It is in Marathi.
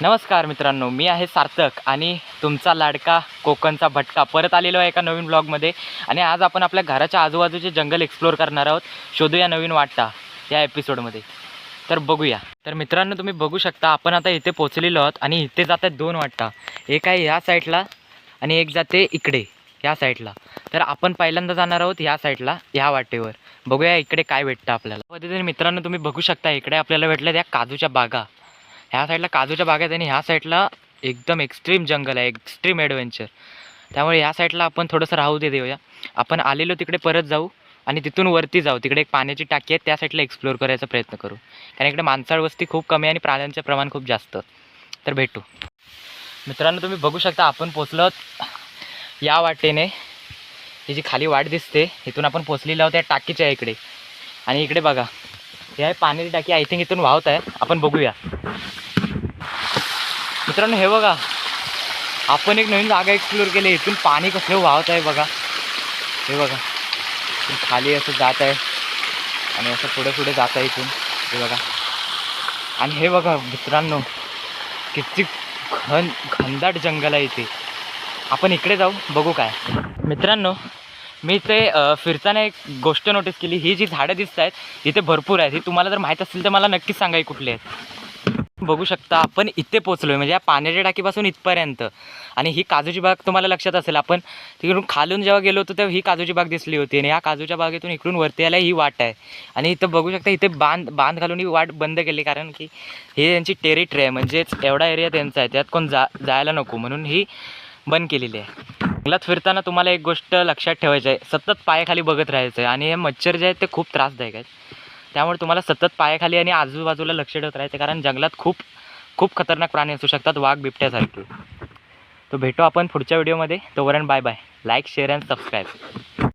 नमस्कार मित्रांनो, मी आहे सार्थक आणि तुमचा लाडका कोकणचा भटका परत आलेलो आहे एका नवीन ब्लॉगमध्ये. आणि आज आपण आपल्या घराच्या आजूबाजूचे जंगल एक्सप्लोअर करणार आहोत. शोधूया नवीन वाटा या एपिसोडमध्ये. तर बघूया. तर मित्रांनो, तुम्ही बघू शकता आपण आता इथे पोचलेलो आहोत आणि इथे जातात दोन वाटा. एक आहे ह्या साईडला आणि एक जाते इकडे ह्या साईडला. तर आपण पहिल्यांदा जाणार आहोत ह्या साईडला, ह्या वाटेवर. बघूया इकडे काय भेटतं आपल्याला. पद्धतीने मित्रांनो तुम्ही बघू शकता इकडे आपल्याला भेटल्या त्या काजूच्या बागा. ह्या साईडला काजूच्या बागा आहेत आणि ह्या साईडला एकदम एक्स्ट्रीम जंगल आहे, एक्स्ट्रीम ॲडव्हेंचर. त्यामुळे ह्या साईडला आपण थोडंसं राहू देऊया. आपण आलेलो तिकडे परत जाऊ आणि तिथून वरती जाऊ. तिकडे एक पाण्याची टाकी आहे, त्या साईडला एक्सप्लोअर करायचा प्रयत्न करू. कारण इकडे माणसाळ वस्ती खूप कमी आहे आणि प्राण्यांचे प्रमाण खूप जास्त. तर भेटू. मित्रांनो तुम्ही बघू शकता आपण पोचलो या वाटेने. ही जी खाली वाट दिसते इथून आपण पोचलेलो आहोत त्या टाकीच्या इकडे. आणि इकडे बघा, हे आहे पाण्याची टाकी. आय थिंक इथून वाहत आहे, आपण बघूया. मित्रांनो हे बघा, आपण एक नवीन जागा एक्सप्लोअर केली. इथून पाणी कसं वाहत आहे बघा. हे बघा, इथून खाली असं जात आहे आणि असं पुढे पुढे जात आहे इथून. हे बघा. आणि हे बघा मित्रांनो, किती घनदाट जंगल आहे इथे. आपण इकडे जाऊ, बघू काय. मित्रांनो मी ते फिरताना एक गोष्ट नोटीस केली. ही जी झाडं दिसत आहेत इथे भरपूर आहेत. ही तुम्हाला जर माहीत असेल तर मला नक्कीच सांगा कुठली आहेत. बघू शकता आपण इथे पोचलो आहे, म्हणजे या पाण्याच्या टाकीपासून इथपर्यंत. आणि ही काजूची बाग तुम्हाला लक्षात असेल, आपण तिकडून खालून जेव्हा गेलो होतो तेव्हा ही काजूची बाग दिसली होती. आणि या काजूच्या बागेतून इकडून वरती यायला ही वाट आहे. आणि इथं बघू शकता इथे बांध घालून ही वाट बंद केली, कारण की हे त्यांची टेरिटरी आहे, म्हणजेच एवढा एरिया त्यांचा आहे, त्यात कोण जायला नको म्हणून ही बंद केलेली आहे. जंगलात फिरताना तुम्हाला एक गोष्ट लक्षात ठेवायची आहे, सतत पायाखाली बघत राहायचं आहे. आणि हे मच्छर जे आहेत ते खूप त्रासदायक आहेत. त्यामुळे तुम्हाला सतत पायाखाली आणि आजूबाजूला लक्ष ठेवत राहायचं, कारण जंगलात खूप खूप खतरनाक प्राणी असू शकतात, वाघ बिबट्यासारखे. तो भेटू आपण पुढच्या व्हिडिओमध्ये. तोपर्यंत bye bye. Like share and subscribe.